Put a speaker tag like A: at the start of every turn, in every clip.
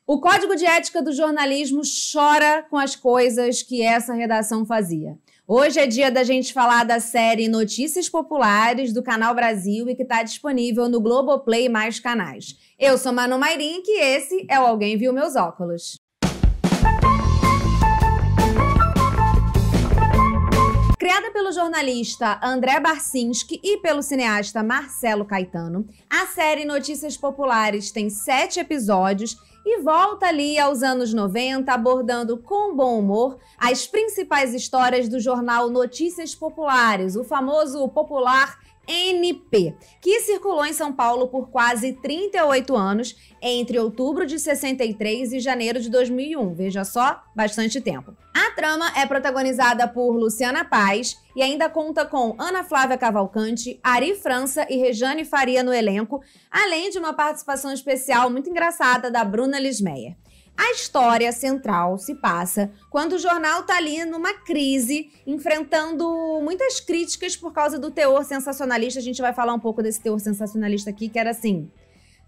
A: O Código de Ética do Jornalismo chora com as coisas que essa redação fazia. Hoje é dia da gente falar da série Notícias Populares do Canal Brasil e que está disponível no Globoplay e mais canais. Eu sou Manu Mairink e esse é o Alguém Viu Meus Óculos. Criada pelo jornalista André Barcinski e pelo cineasta Marcelo Caetano, a série Notícias Populares tem 7 episódios e volta ali aos anos 90, abordando com bom humor as principais histórias do jornal Notícias Populares, o famoso popular NP, que circulou em São Paulo por quase 38 anos, entre outubro de 63 e janeiro de 2001. Veja só, bastante tempo. A trama é protagonizada por Luciana Paz e ainda conta com Ana Flávia Cavalcante, Ari França e Rejane Faria no elenco, além de uma participação especial muito engraçada da Bruna Lismeyer. A história central se passa quando o jornal está ali numa crise, enfrentando muitas críticas por causa do teor sensacionalista. A gente vai falar um pouco desse teor sensacionalista aqui, que era assim,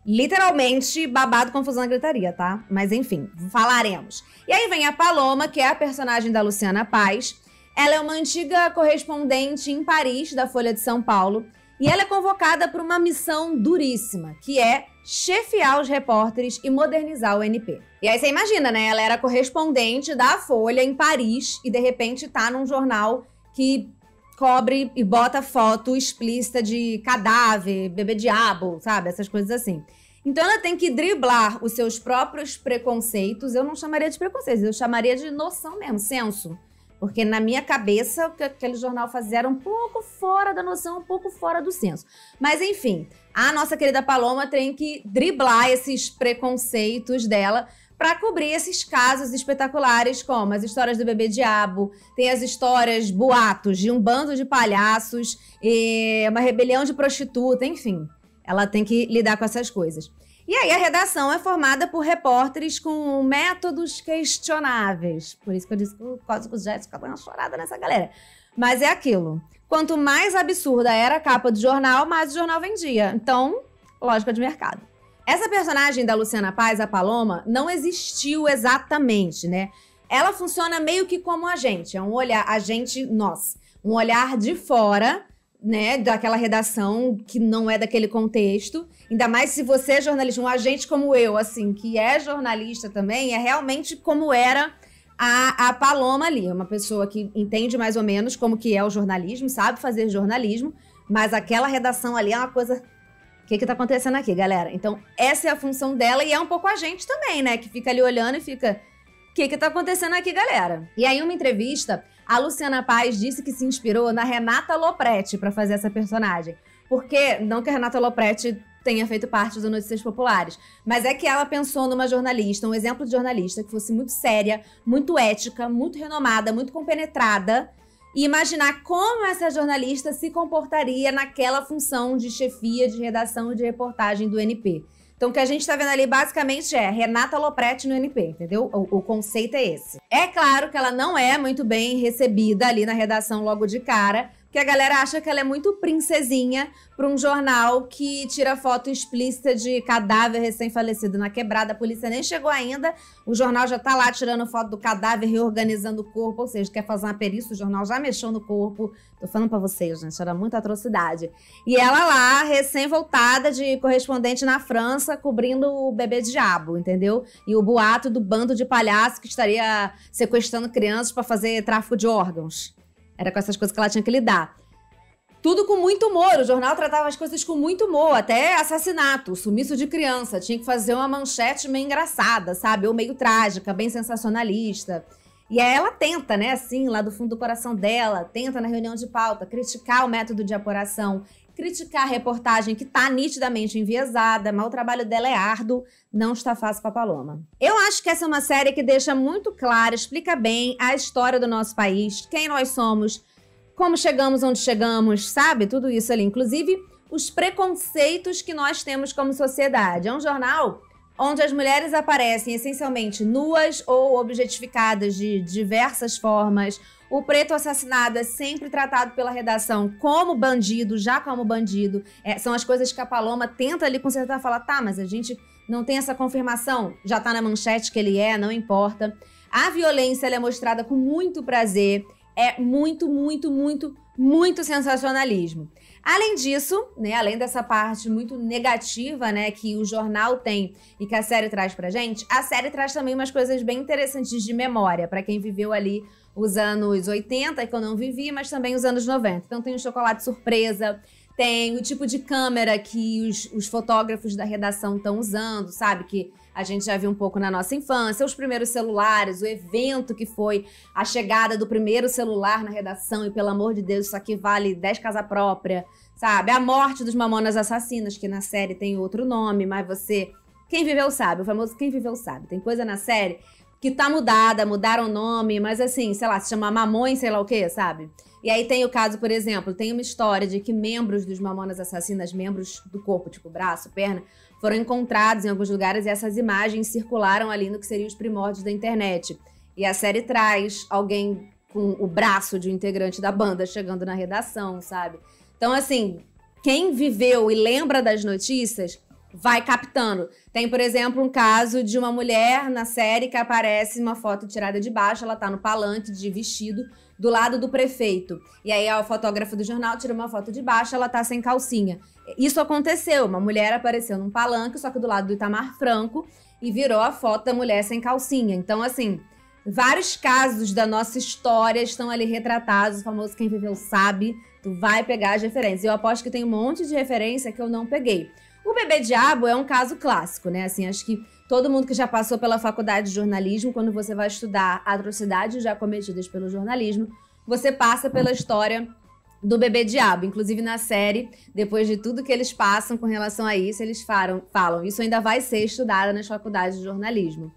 A: literalmente babado, confusão e gritaria, tá? Mas enfim, falaremos. E aí vem a Paloma, que é a personagem da Luciana Paz. Ela é uma antiga correspondente em Paris da Folha de São Paulo e ela é convocada por uma missão duríssima, que é chefiar os repórteres e modernizar o NP. E aí você imagina, né? Ela era correspondente da Folha em Paris e de repente tá num jornal que cobre e bota foto explícita de cadáver, bebê-diabo, sabe? Essas coisas assim. Então ela tem que driblar os seus próprios preconceitos. Eu não chamaria de preconceitos, eu chamaria de noção mesmo, senso. Porque na minha cabeça, o que aquele jornal fazia era um pouco fora da noção, um pouco fora do senso. Mas enfim, a nossa querida Paloma tem que driblar esses preconceitos dela para cobrir esses casos espetaculares, como as histórias do bebê-diabo, tem as histórias boatos de um bando de palhaços, uma rebelião de prostituta, enfim. Ela tem que lidar com essas coisas. E aí a redação é formada por repórteres com métodos questionáveis. Por isso que eu disse que o Código de Ética dá uma chorada nessa galera. Mas é aquilo. Quanto mais absurda era a capa do jornal, mais o jornal vendia. Então, lógica de mercado. Essa personagem da Luciana Paz, a Paloma, não existiu exatamente, né? Ela funciona meio que como a gente. É um olhar, um olhar de fora, né, daquela redação que não é daquele contexto. Ainda mais se você é jornalista, um agente como eu, assim, que é jornalista também, é realmente como era a Paloma ali. É uma pessoa que entende mais ou menos como que é o jornalismo, sabe fazer jornalismo, mas aquela redação ali é uma coisa... O que tá acontecendo aqui, galera? Então, essa é a função dela e é um pouco a gente também, né, que fica ali olhando e fica... O que tá acontecendo aqui, galera? E aí, uma entrevista, a Luciana Paz disse que se inspirou na Renata Lopretti para fazer essa personagem. Porque, não que a Renata Lopretti tenha feito parte das Notícias Populares, mas é que ela pensou numa jornalista, um exemplo de jornalista que fosse muito séria, muito ética, muito renomada, muito compenetrada, e imaginar como essa jornalista se comportaria naquela função de chefia, de redação e de reportagem do NP. Então, o que a gente tá vendo ali, basicamente, é Renata Lopretti no NP, entendeu? O conceito é esse. É claro que ela não é muito bem recebida ali na redação logo de cara, porque a galera acha que ela é muito princesinha para um jornal que tira foto explícita de cadáver recém-falecido na quebrada. A polícia nem chegou ainda, o jornal já tá lá tirando foto do cadáver, reorganizando o corpo, ou seja, quer fazer uma perícia, o jornal já mexeu no corpo. Tô falando pra vocês, gente, era muita atrocidade. E ela lá, recém-voltada de correspondente na França, cobrindo o bebê-diabo, entendeu? E o boato do bando de palhaços que estaria sequestrando crianças para fazer tráfico de órgãos. Era com essas coisas que ela tinha que lidar. Tudo com muito humor, o jornal tratava as coisas com muito humor, até assassinato, sumiço de criança, tinha que fazer uma manchete meio engraçada, sabe? Ou meio trágica, bem sensacionalista. E aí ela tenta, né, assim, lá do fundo do coração dela, tenta na reunião de pauta criticar o método de apuração, criticar a reportagem que tá nitidamente enviesada, mas o trabalho dela é árduo, não está fácil pra Paloma. Eu acho que essa é uma série que deixa muito clara, explica bem a história do nosso país, quem nós somos, como chegamos onde chegamos, sabe? Tudo isso ali. Inclusive, os preconceitos que nós temos como sociedade. É um jornal onde as mulheres aparecem essencialmente nuas ou objetificadas de diversas formas. O preto assassinado é sempre tratado pela redação como bandido, já como bandido. São as coisas que a Paloma tenta ali consertar, falar, tá, mas a gente não tem essa confirmação, já tá na manchete que ele não importa. A violência ela é mostrada com muito prazer, é muito, muito, muito, muito sensacionalismo. Além disso, né, além dessa parte muito negativa, né, que o jornal tem e que a série traz pra gente, a série traz também umas coisas bem interessantes de memória, pra quem viveu ali os anos 80, que eu não vivi, mas também os anos 90. Então tem o chocolate surpresa, tem o tipo de câmera que os fotógrafos da redação estão usando, sabe? Que a gente já viu um pouco na nossa infância, os primeiros celulares, o evento que foi a chegada do primeiro celular na redação, e pelo amor de Deus, isso aqui vale 10 casa própria, sabe? A morte dos Mamonas Assassinas, que na série tem outro nome, mas você... Quem viveu sabe, o famoso quem viveu sabe. Tem coisa na série que tá mudada, mudaram o nome, mas assim, sei lá, se chama Mamões, sei lá o quê, sabe? E aí tem o caso, por exemplo, tem uma história de que membros dos Mamonas Assassinas, membros do corpo, tipo braço, perna, foram encontrados em alguns lugares e essas imagens circularam ali no que seriam os primórdios da internet. E a série traz alguém com o braço de um integrante da banda chegando na redação, sabe? Então, assim, quem viveu e lembra das notícias vai captando. Tem, por exemplo, um caso de uma mulher na série que aparece uma foto tirada de baixo, ela tá no palanque de vestido do lado do prefeito. E aí o fotógrafo do jornal tira uma foto de baixo, ela tá sem calcinha. Isso aconteceu, uma mulher apareceu num palanque, só que do lado do Itamar Franco, e virou a foto da mulher sem calcinha. Então, assim, vários casos da nossa história estão ali retratados, o famoso quem viveu sabe, tu vai pegar as referências. Eu aposto que tem um monte de referência que eu não peguei. O Bebê Diabo é um caso clássico, né? Assim, acho que todo mundo que já passou pela faculdade de jornalismo, quando você vai estudar atrocidades já cometidas pelo jornalismo, você passa pela história do Bebê Diabo. Inclusive na série, depois de tudo que eles passam com relação a isso, eles falam, isso ainda vai ser estudado nas faculdades de jornalismo.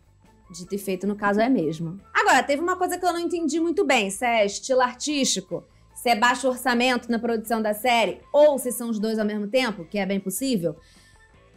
A: Dito e feito, no caso, é mesmo. Agora, teve uma coisa que eu não entendi muito bem, se é estilo artístico, se é baixo orçamento na produção da série, ou se são os dois ao mesmo tempo, que é bem possível,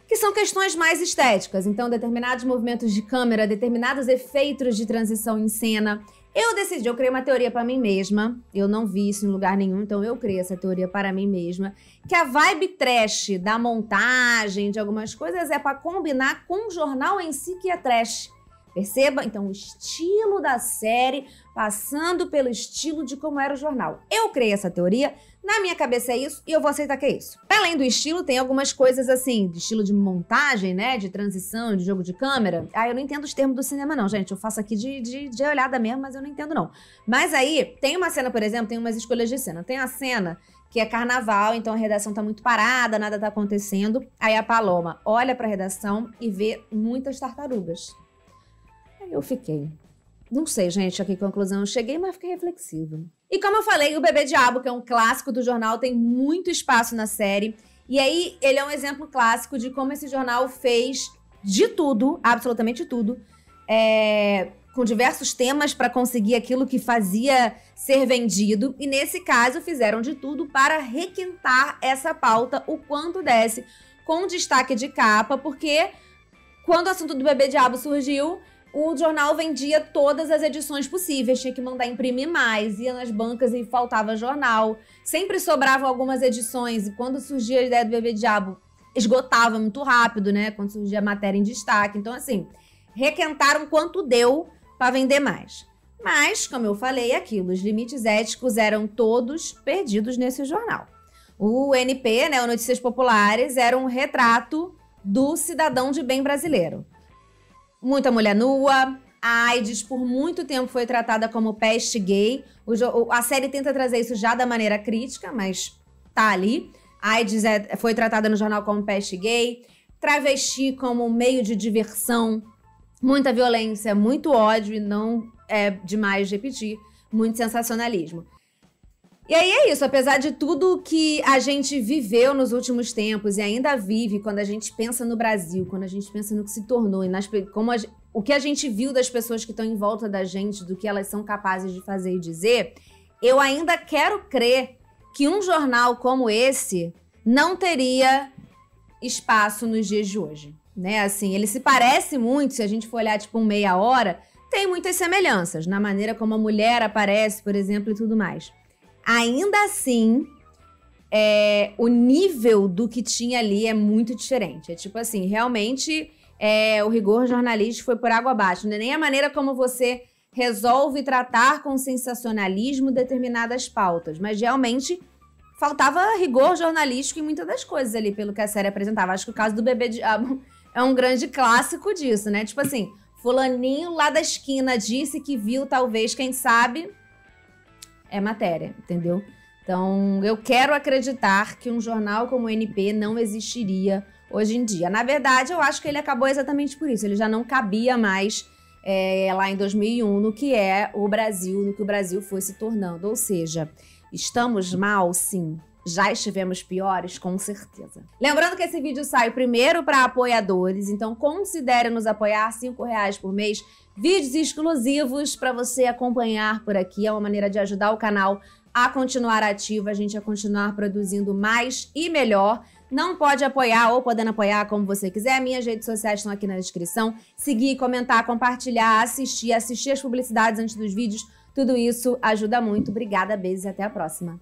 A: que são questões mais estéticas. Então, determinados movimentos de câmera, determinados efeitos de transição em cena. Eu criei uma teoria para mim mesma, eu não vi isso em lugar nenhum, então eu criei essa teoria para mim mesma, que a vibe trash da montagem, de algumas coisas, é para combinar com o jornal em si que é trash. Perceba? Então, o estilo da série passando pelo estilo de como era o jornal. Eu criei essa teoria, na minha cabeça é isso e eu vou aceitar que é isso. Além do estilo, tem algumas coisas assim, de estilo de montagem, né? De transição, de jogo de câmera. Eu não entendo os termos do cinema não, gente. Eu faço aqui de olhada mesmo, mas eu não entendo não. Mas aí, tem uma cena, por exemplo, tem umas escolhas de cena. Tem a cena que é carnaval, então a redação tá muito parada, nada tá acontecendo. Aí a Paloma olha pra redação e vê muitas tartarugas. Aí eu fiquei... Não sei, gente, a que conclusão eu cheguei, mas fiquei reflexiva. E como eu falei, o Bebê Diabo, que é um clássico do jornal, tem muito espaço na série. E aí, ele é um exemplo clássico de como esse jornal fez de tudo, absolutamente tudo, com diversos temas para conseguir aquilo que fazia ser vendido. E nesse caso, fizeram de tudo para requentar essa pauta o quanto desse, com destaque de capa, porque quando o assunto do Bebê Diabo surgiu, o jornal vendia todas as edições possíveis, tinha que mandar imprimir mais, ia nas bancas e faltava jornal. Sempre sobravam algumas edições, e quando surgia a ideia do Bebê Diabo, esgotava muito rápido, né? Quando surgia a matéria em destaque. Então, assim, requentaram quanto deu para vender mais. Mas, como eu falei, aquilo, os limites éticos eram todos perdidos nesse jornal. O NP, né, o Notícias Populares, era um retrato do cidadão de bem brasileiro. Muita mulher nua, a AIDS por muito tempo foi tratada como peste gay. A série tenta trazer isso já da maneira crítica, mas tá ali. A AIDS foi tratada no jornal como peste gay. Travesti como meio de diversão. Muita violência, muito ódio, e não é demais repetir, muito sensacionalismo. E aí é isso, apesar de tudo que a gente viveu nos últimos tempos e ainda vive, quando a gente pensa no Brasil, quando a gente pensa no que se tornou, e o que a gente viu das pessoas que estão em volta da gente, do que elas são capazes de fazer e dizer, eu ainda quero crer que um jornal como esse não teria espaço nos dias de hoje, né? Assim, ele se parece muito, se a gente for olhar tipo um Meia Hora, tem muitas semelhanças na maneira como a mulher aparece, por exemplo, e tudo mais. Ainda assim, o nível do que tinha ali é muito diferente. É tipo assim, realmente o rigor jornalístico foi por água abaixo. Não é nem a maneira como você resolve tratar com sensacionalismo determinadas pautas, mas realmente faltava rigor jornalístico em muitas das coisas ali, pelo que a série apresentava. Acho que o caso do Bebê Diabo é um grande clássico disso, né? Tipo assim, fulaninho lá da esquina disse que viu, talvez, quem sabe, é matéria, entendeu? Então, eu quero acreditar que um jornal como o NP não existiria hoje em dia. Na verdade, eu acho que ele acabou exatamente por isso. Ele já não cabia mais lá em 2001 no que é o Brasil, no que o Brasil foi se tornando. Ou seja, estamos mal, sim. Já estivemos piores, com certeza. Lembrando que esse vídeo sai primeiro para apoiadores, então considere nos apoiar, R$5 por mês. Vídeos exclusivos para você acompanhar por aqui. É uma maneira de ajudar o canal a continuar ativo, a gente a continuar produzindo mais e melhor. Não pode apoiar ou podendo apoiar como você quiser. Minhas redes sociais estão aqui na descrição. Seguir, comentar, compartilhar, assistir as publicidades antes dos vídeos. Tudo isso ajuda muito. Obrigada, beijos e até a próxima.